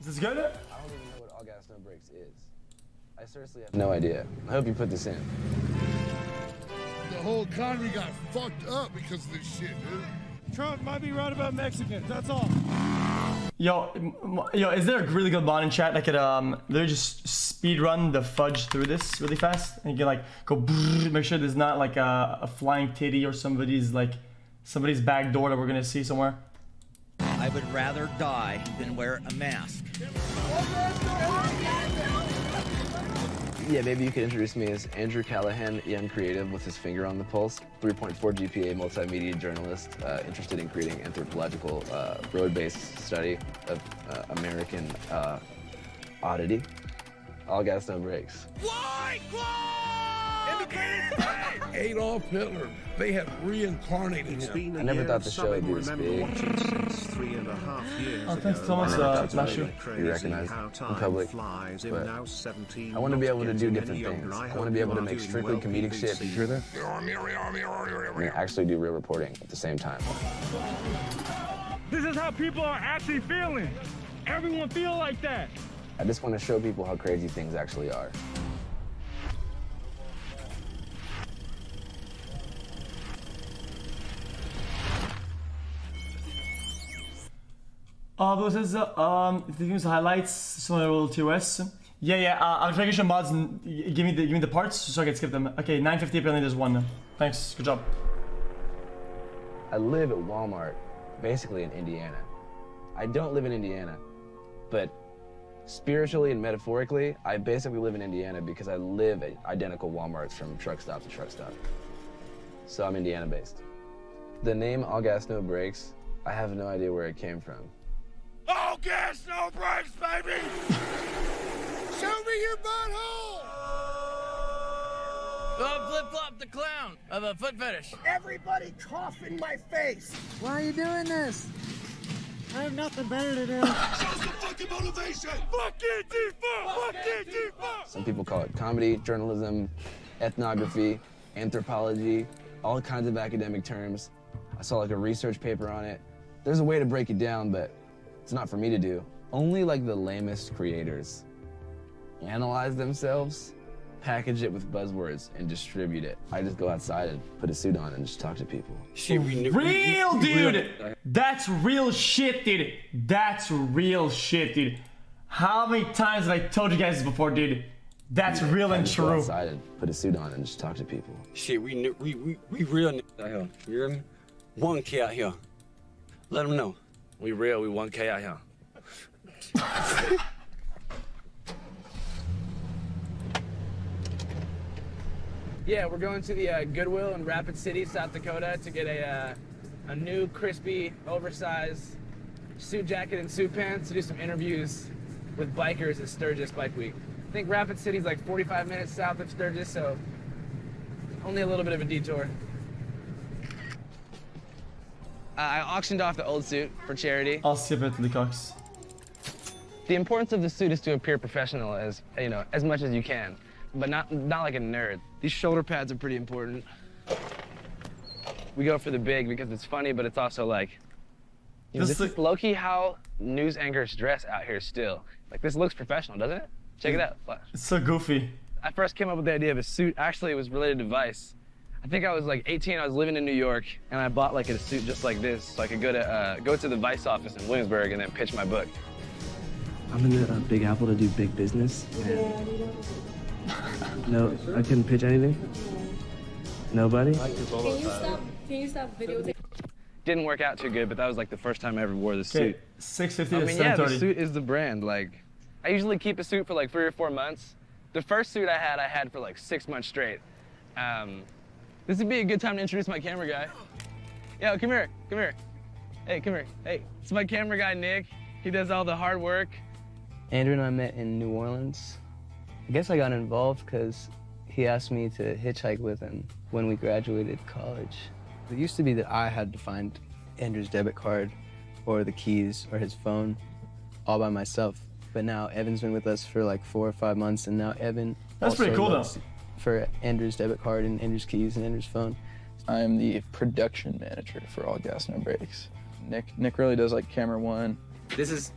this good? I don't even know what all gas, no brakes is. I seriously have no idea. I hope you put this in. The whole economy got fucked up because of this shit, dude. Trump might be right about Mexicans, that's all. Yo, is there a really good mod in chat that could literally just speed run the fudge through this really fast? And you can like go brrr, make sure there's not like a flying titty or somebody's back door that we're gonna see somewhere. I would rather die than wear a mask. Yeah, maybe you could introduce me as Andrew Callahan, young creative with his finger on the pulse, 3.4 GPA multimedia journalist, interested in creating anthropological road-based study of American oddity. All gas, no brakes. White Adolf Hitler, they have reincarnated him. I never thought the show would be this big. Oh, thanks Thomas, Mashu. You recognize in public, but I want to be able to do different things. I want to be able to make strictly comedic shit. You hear that? And actually do real reporting at the same time. This is how people are actually feeling. Everyone feel like that. I just want to show people how crazy things actually are. Those is the highlights, similar to TOS. Yeah, I'm trying to get your mods and give me the parts so I can skip them. Okay, 950 apparently there's one. Thanks, good job. I live at Walmart, basically in Indiana. I don't live in Indiana, but spiritually and metaphorically, I basically live in Indiana because I live at identical Walmarts from truck stop to truck stop. So I'm Indiana based. The name All Gas, No Brakes, I have no idea where it came from. All gas, no brakes, baby! Show me your butthole! Flip-flop the clown of a foot fetish. Everybody cough in my face! Why are you doing this? I have nothing better to do. Show some fucking motivation! Fuck Antifa! Fuck Antifa! Some people call it comedy, journalism, ethnography, anthropology, all kinds of academic terms. I saw like a research paper on it. There's a way to break it down, but it's not for me to do. Only like the lamest creators analyze themselves, package it with buzzwords, and distribute it. I just go outside and put a suit on and just talk to people. Real, dude! That's real shit, dude. That's real shit, dude. How many times have I told you guys this before, dude? That's real and true. Go outside and put a suit on and just talk to people. Shit, we real out here. You hear me? 1K out here. Let them know. We real, we 1K out here. Yeah, we're going to the Goodwill in Rapid City, South Dakota to get a new, crispy, oversized suit jacket and suit pants to do some interviews with bikers at Sturgis Bike Week. I think Rapid City's like 45 minutes south of Sturgis, so only a little bit of a detour. I auctioned off the old suit for charity. I'll skip it, Leacox. The importance of the suit is to appear professional as much as you can, but not like a nerd. These shoulder pads are pretty important. We go for the big because it's funny, but it's also like, this is low-key how news anchors dress out here still. Like, this looks professional, doesn't it? Check it out, Flash. It's so goofy. I first came up with the idea of a suit. Actually, it was related to Vice. I think I was like 18, I was living in New York, and I bought like a suit just like this, so I could go to the Vice office in Williamsburg and then pitch my book. I'm in the Big Apple to do big business, and no, I couldn't pitch anything? Nobody? Can you stop videotaping? Didn't work out too good, but that was like the first time I ever wore the suit. 650 I to mean, 730. yeah, the suit is the brand. Like, I usually keep a suit for like 3 or 4 months. The first suit I had for like 6 months straight. This would be a good time to introduce my camera guy. Yo, come here, come here. Hey, come here. Hey, it's my camera guy, Nick. He does all the hard work. Andrew and I met in New Orleans. I guess I got involved because he asked me to hitchhike with him when we graduated college. It used to be that I had to find Andrew's debit card or the keys or his phone all by myself. But now Evan's been with us for like 4 or 5 months, and now Evan That's pretty cool though. For Andrew's debit card and Andrew's keys and Andrew's phone. I am the production manager for All Gas No Brakes. Nick really does like camera one. This is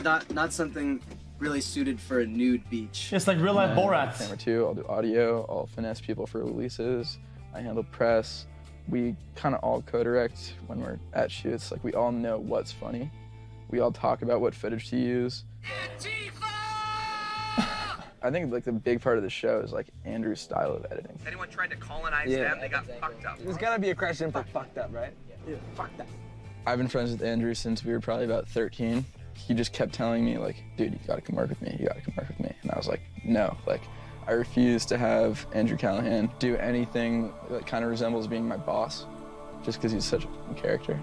not something really suited for a nude beach. It's like real life Borat. Camera 2, I'll do audio, I'll finesse people for releases, I handle press. We kind of all co-direct when we're at shoots. Like, we all know what's funny. We all talk about what footage to use. I think like the big part of the show is like Andrew's style of editing. If anyone tried to colonize them, they got fucked up. There's gotta be a question for fucked up, right? Yeah, fucked up. I've been friends with Andrew since we were probably about 13. He just kept telling me like, dude, you gotta come work with me, you gotta come work with me. And I was like, no, like, I refuse to have Andrew Callahan do anything that kind of resembles being my boss, just because he's such a fucking character.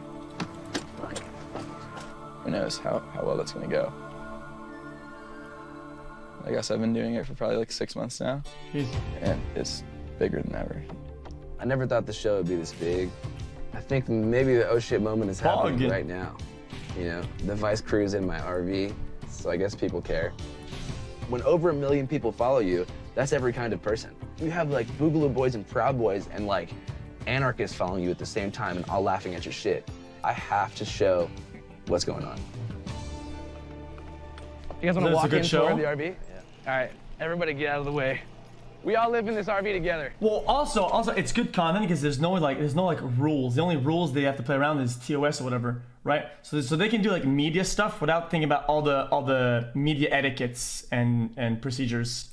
Who knows how well that's gonna go. I guess I've been doing it for probably like 6 months now, and it's bigger than ever. I never thought the show would be this big. I think maybe the oh shit moment is happening right now. You know, the Vice crew's in my RV, so I guess people care. When over 1 million people follow you, that's every kind of person. You have like Boogaloo Boys and Proud Boys and like anarchists following you at the same time and all laughing at your shit. I have to show what's going on. You guys want to walk in show? toward the RV? All right, everybody get out of the way. We all live in this RV together. Well, also, it's good content because there's no rules. The only rules they have to play around is TOS or whatever, right? So they can do like media stuff without thinking about all the media etiquettes and procedures.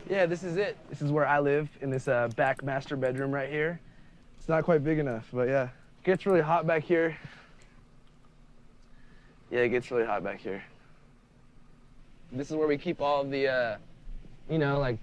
Yeah, this is it. This is where I live, in this back master bedroom right here. It's not quite big enough, but yeah. It gets really hot back here. Yeah, it gets really hot back here. This is where we keep all the, you know, like,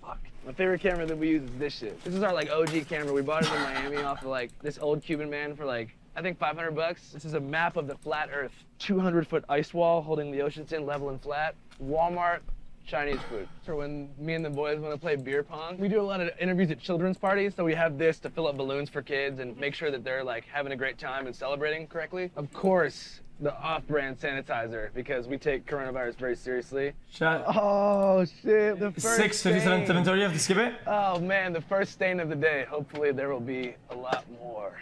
fuck. My favorite camera that we use is this shit. This is our, like, OG camera. We bought it in Miami off of, like, this old Cuban man for, like, I think 500 bucks. This is a map of the flat Earth. 200-foot ice wall holding the oceans in level and flat. Walmart, Chinese food. So when me and the boys want to play beer pong, we do a lot of interviews at children's parties, so we have this to fill up balloons for kids and make sure that they're, like, having a great time and celebrating correctly. Of course, the off-brand sanitizer, because we take coronavirus very seriously. Oh shit, the first 6:57, 7:30, you have to skip it? Oh man, the first stain of the day. Hopefully there will be a lot more.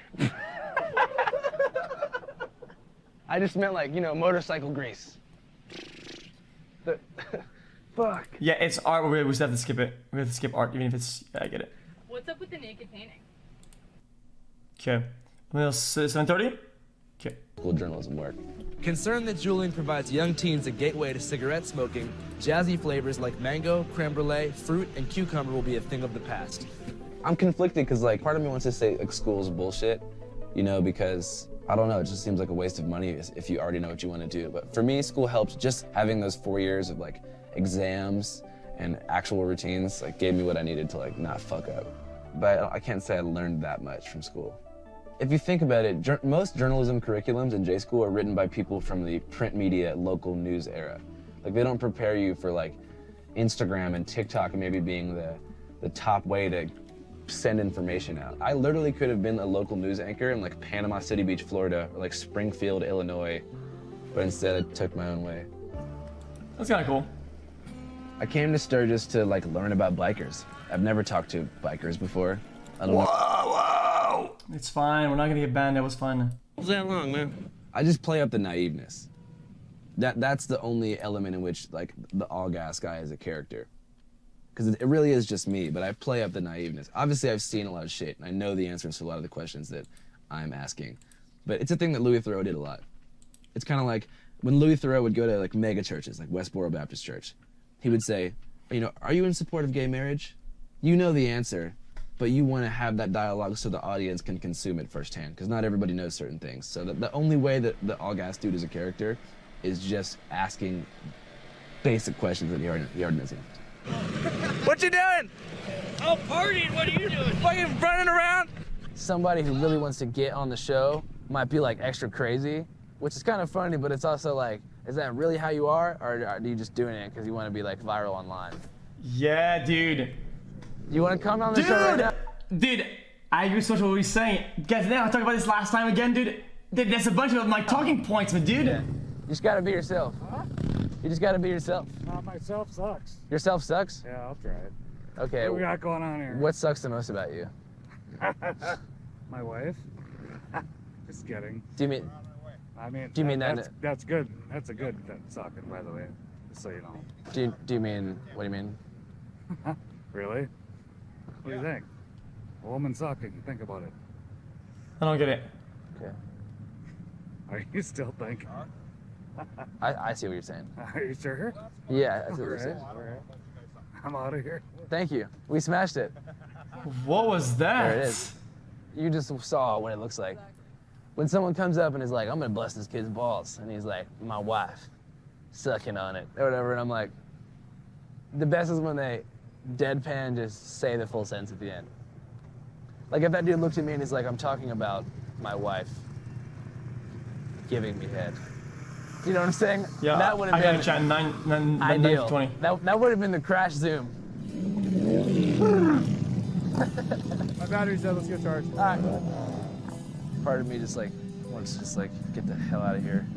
I just meant like, you know, motorcycle grease. Fuck. Yeah, it's art, we just have to skip it. We have to skip art, even if it's, yeah, I get it. What's up with the naked painting? Okay. 7:30? Okay. Cool journalism work. Concerned that Julian provides young teens a gateway to cigarette smoking, jazzy flavors like mango, creme brulee, fruit, and cucumber will be a thing of the past. I'm conflicted because like part of me wants to say like school's bullshit, you know, because I don't know, it just seems like a waste of money if you already know what you want to do. But for me, school helped. Just having those 4 years of like exams and actual routines like gave me what I needed to like not fuck up. But I can't say I learned that much from school. If you think about it, most journalism curriculums in J-School are written by people from the print media local news era. Like they don't prepare you for like Instagram and TikTok maybe being the top way to send information out. I literally could have been a local news anchor in like Panama City Beach, Florida, or like Springfield, Illinois, but instead I took my own way. That's kind of cool. I came to Sturgis to like learn about bikers. I've never talked to bikers before. I don't know. Whoa! It's fine. We're not gonna get banned. That was fun. What was that long, man? I just play up the naiveness. That's the only element in which like the all gas guy is a character. Because it really is just me, but I play up the naiveness. Obviously, I've seen a lot of shit, and I know the answers to a lot of the questions that I'm asking. But it's a thing that Louis Theroux did a lot. It's kind of like when Louis Theroux would go to like mega churches, like Westboro Baptist Church, he would say, you know, are you in support of gay marriage? You know the answer, but you want to have that dialogue so the audience can consume it firsthand, because not everybody knows certain things. So the only way that the all gas dude is a character is just asking basic questions that he already knows the answer. What you doing? Oh, partying. What are you doing? Fucking running around? Somebody who really wants to get on the show might be like extra crazy, which is kind of funny, but it's also like, is that really how you are? Or are you just doing it because you want to be like viral online? Yeah, dude. You want to come on the show right now? Dude, I agree so much with what he's saying. Guys, now I talked about this last time again, dude. There's a bunch of like talking points, but dude. Yeah. You just gotta be yourself. Huh? You just gotta be yourself. Myself sucks. Yourself sucks? Yeah, I'll try it. Okay. What we got going on here? What sucks the most about you? My wife? Just kidding. Do you mean? I mean, Do you mean that's good? That's a good socket, by the way, just so you know. Do you mean, what do you mean? Really? What do you think? A woman sucking, think about it. I don't get it. Okay. Are you still thinking? I see what you're saying. Are you sure? Yeah, I see what you're saying. I'm out of here. Thank you. We smashed it. What was that? There it is. You just saw what it looks like. When someone comes up and is like, I'm gonna bust this kid's balls, and he's like, my wife, sucking on it, or whatever, and I'm like, the best is when they deadpan just say the full sentence at the end. Like if that dude looked at me and he's like, I'm talking about my wife giving me head. You know what I'm saying? Yeah, that would have I been got a chat 9 ideal. 20. That would have been the crash zoom. My battery's dead, let's get charged. All right. Part of me just like wants to just like get the hell out of here.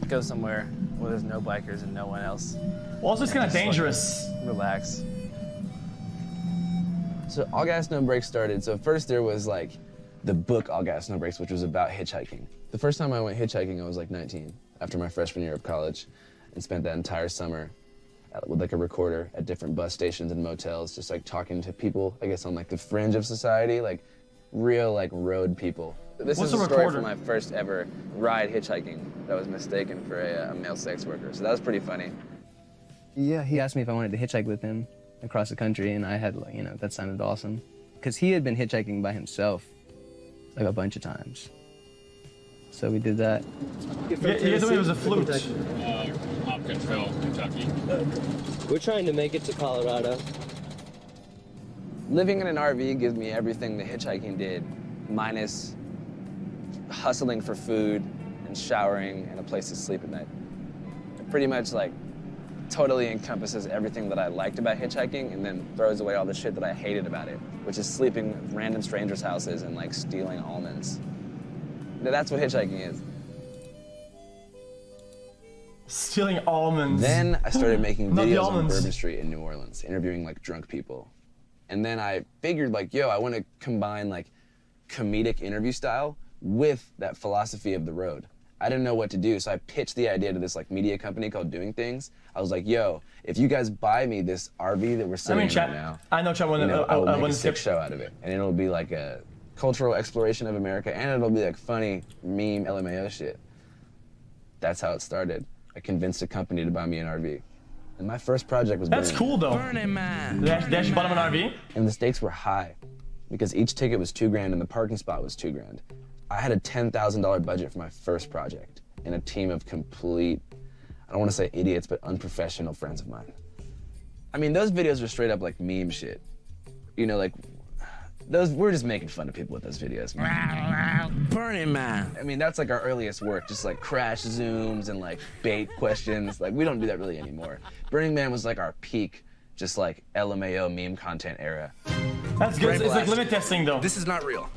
Go somewhere where there's no bikers and no one else. Well, it's just kind of dangerous. Like, relax. So All Gas No Brakes started. So first there was like the book All Gas No Brakes, which was about hitchhiking. The first time I went hitchhiking, I was like 19, after my freshman year of college, and spent that entire summer with like a recorder at different bus stations and motels, just like talking to people, I guess on like the fringe of society, like real like road people. This is a story from my first ever ride hitchhiking that was mistaken for a male sex worker. So that was pretty funny. Yeah, he asked me if I wanted to hitchhike with him across the country, and I had, like, you know, that sounded awesome. Because he had been hitchhiking by himself, like a bunch of times. So we did that. You guys knew it was a flute. Hopkinsville, Kentucky. We're trying to make it to Colorado. Living in an RV gives me everything the hitchhiking did, minus hustling for food and showering and a place to sleep at night. It pretty much like totally encompasses everything that I liked about hitchhiking and then throws away all the shit that I hated about it, which is sleeping at random strangers' houses and like stealing almonds. That's what hitchhiking is. Stealing almonds. Then I started making videos on Bourbon Street in New Orleans, interviewing like drunk people. And then I figured like, yo, I want to combine like comedic interview style with that philosophy of the road. I didn't know what to do, so I pitched the idea to this like media company called Doing Things. I was like, yo, if you guys buy me this RV that we're sitting in right now, I know Chad wanted I will make a sick show out of it. And it'll be like a cultural exploration of America, and it'll be like funny meme LMAO shit. That's how it started. I convinced a company to buy me an RV. And my first project was That's Burning cool though. Burning Man. They actually bought him an RV? And the stakes were high because each ticket was $2,000 and the parking spot was $2,000. I had a $10,000 budget for my first project and a team of complete, I don't want to say idiots, but unprofessional friends of mine. I mean, those videos were straight up like meme shit. You know, like, we're just making fun of people with those videos, man. Burning Man. I mean, that's like our earliest work, just like crash zooms and like bait questions. Like, we don't do that really anymore. Burning Man was like our peak, just like LMAO meme content era. That's good. It's like limit testing though. This is not real.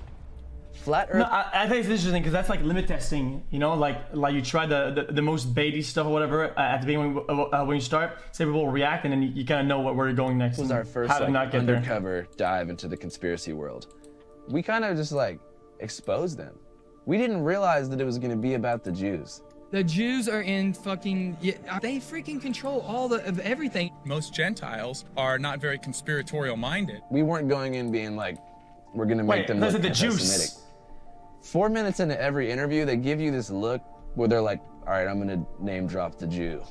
Flat Earth. No, I think it's interesting because that's like limit testing, you know, like you try the most baity stuff or whatever at the beginning when you start, say people will react, and then you kind of know where you're going next. This was our first like, undercover dive into the conspiracy world. We kind of just like exposed them. We didn't realize that it was going to be about the Jews. The Jews are in fucking, they freaking control all of everything. Most Gentiles are not very conspiratorial minded. We weren't going in being like, we're going to make them look anti-Semitic. 4 minutes into every interview, they give you this look where they're like, all right, I'm gonna name drop the Jew.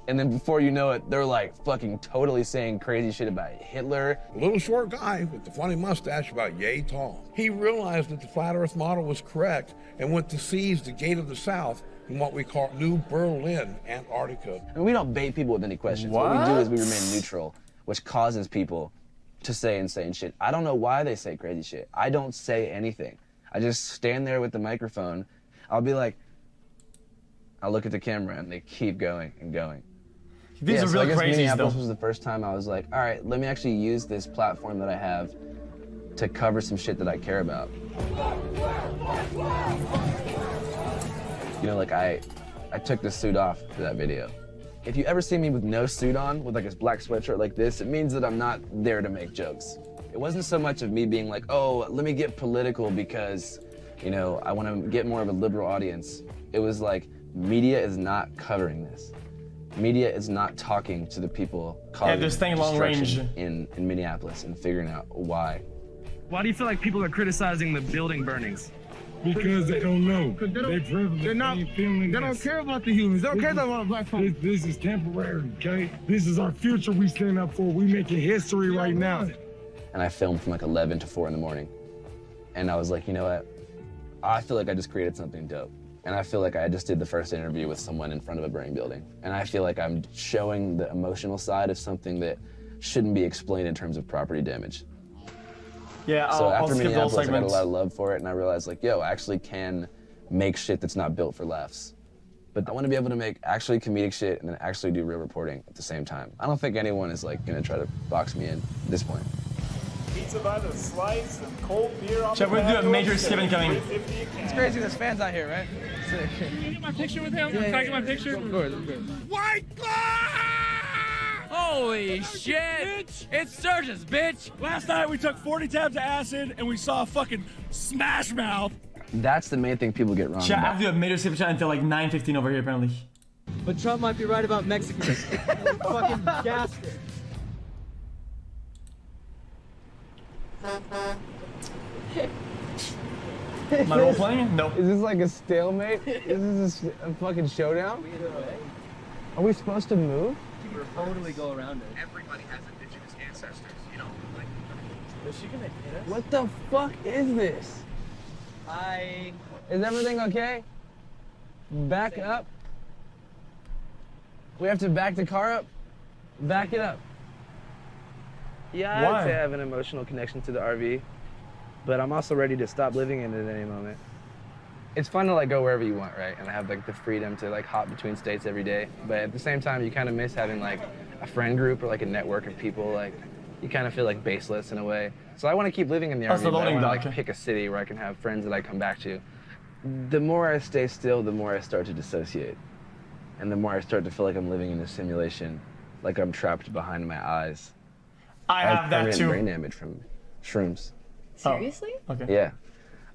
And then before you know it, they're like fucking totally saying crazy shit about Hitler. A little short guy with the funny mustache about yay tall. He realized that the flat earth model was correct and went to seize the gate of the South in what we call New Berlin, Antarctica. And we don't bait people with any questions. What we do is we remain neutral, which causes people to say insane shit. I don't know why they say crazy shit. I don't say anything. I just stand there with the microphone. I'll be like, I'll look at the camera and they keep going and going. These are so real I guess crazies, Minneapolis though. was the first time I was like, all right, let me actually use this platform that I have to cover some shit that I care about. You know, like I took the suit off for that video. If you ever see me with no suit on, with like a black sweatshirt like this, it means that I'm not there to make jokes. It wasn't so much of me being like, oh, let me get political because, you know, I want to get more of a liberal audience. It was like, media is not covering this. Media is not talking to the people causing they're staying long range in Minneapolis and figuring out why. Why do you feel like people are criticizing the building burnings? Because they don't know. They privileged. They don't care about the humans. They don't care about black folks. This is temporary, okay? This is our future we stand up for. We making history right now. And I filmed from like 11 to 4 in the morning. And I was like, you know what? I feel like I just created something dope. And I feel like I just did the first interview with someone in front of a burning building. And I feel like I'm showing the emotional side of something that shouldn't be explained in terms of property damage. Yeah, so I'll after skip those Minneapolis, I got a segments. lot of love for it, and I realized like, yo, I actually can make shit that's not built for laughs. But I want to be able to make actually comedic shit and then actually do real reporting at the same time. I don't think anyone is like gonna try to box me in at this point. Pizza by the slice and cold beer on Chad, we're gonna do a major skip incoming. It's crazy, there's fans out here, right? Can you get my picture with him? Can I get my picture? Of course. White Holy shit! It's Sturgis, bitch! Last night we took 40 tabs of acid and we saw a fucking smash mouth. That's the main thing people get wrong Chat, I about. have to do a major skip chat until like 9:15 over here apparently. But Trump might be right about Mexicans. Fucking gassed it. Am I role playing? No. Is this like a stalemate? Is this a fucking showdown? Are we supposed to move? We'll totally go around it. Everybody has indigenous ancestors, you know? Like, Is she gonna hit us? What the fuck is this? Is everything okay? Back up. We have to back the car up? Back it up. Yeah, Why? I'd say I have an emotional connection to the RV, but I'm also ready to stop living in it at any moment. It's fun to like go wherever you want, right? And I have like the freedom to like hop between states every day. But at the same time, you kind of miss having like a friend group or like a network of people. Like you kind of feel like baseless in a way. So I want to keep living in the That's RV, the but I loading want to dock. like pick a city where I can have friends that I come back to. The more I stay still, the more I start to dissociate. And the more I start to feel like I'm living in a simulation, like I'm trapped behind my eyes. I have that permanent too. brain damage from shrooms. Seriously? Okay. Yeah.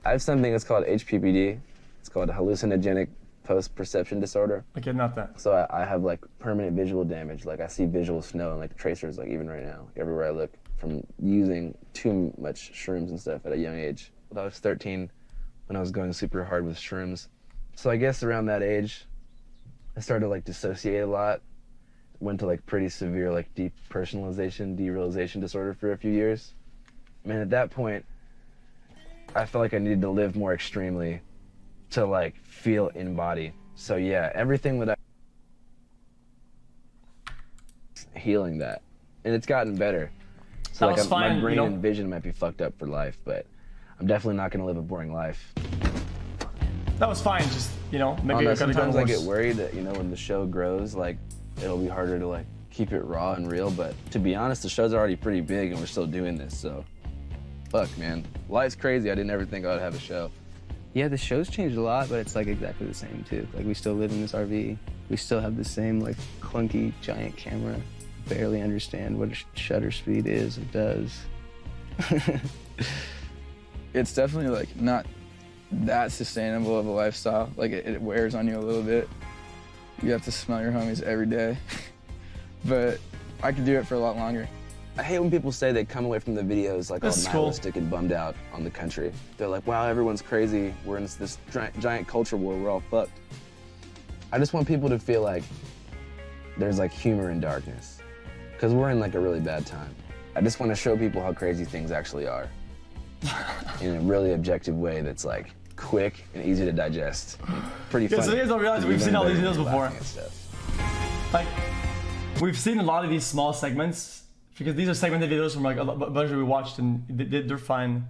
I have something that's called HPPD. It's called hallucinogenic post-perception disorder. Okay, not that. So I have like permanent visual damage. Like I see visual snow and like tracers like even right now, everywhere I look, from using too much shrooms and stuff at a young age. When I was 13, when I was going super hard with shrooms. So I guess around that age, I started to like dissociate a lot. Went to like pretty severe like depersonalization, derealization disorder for a few years. And at that point, I felt like I needed to live more extremely to like feel in body. So yeah, everything that healing that. And it's gotten better. So That like was fine, my brain you know? and vision might be fucked up for life, but I'm definitely not gonna live a boring life. That was fine, just, you know, maybe I could have done Sometimes I worse. get worried that, you know, when the show grows, like it'll be harder to like keep it raw and real, but to be honest, the show's already pretty big and we're still doing this, so fuck, man. Life's crazy. I didn't ever think I would have a show. Yeah, the show's changed a lot, but it's like exactly the same too. Like we still live in this RV. We still have the same like clunky giant camera. Barely understand what a shutter speed is or does. It's definitely like not that sustainable of a lifestyle. Like it wears on you a little bit. You have to smell your homies every day. But I could do it for a lot longer. I hate when people say they come away from the videos like all That's cool. nihilistic and bummed out on the country. They're like, wow, everyone's crazy. We're in this giant culture war. We're all fucked. I just want people to feel like there's like humor in darkness. Because we're in like a really bad time. I just want to show people how crazy things actually are. In a really objective way that's like quick and easy to digest. And pretty Yeah, funny. so you guys don't realize You we've learn seen all these better videos when before. laughing at stuff. Like, we've seen a lot of these small segments because these are segmented videos from like a bunch that we watched and they're fine.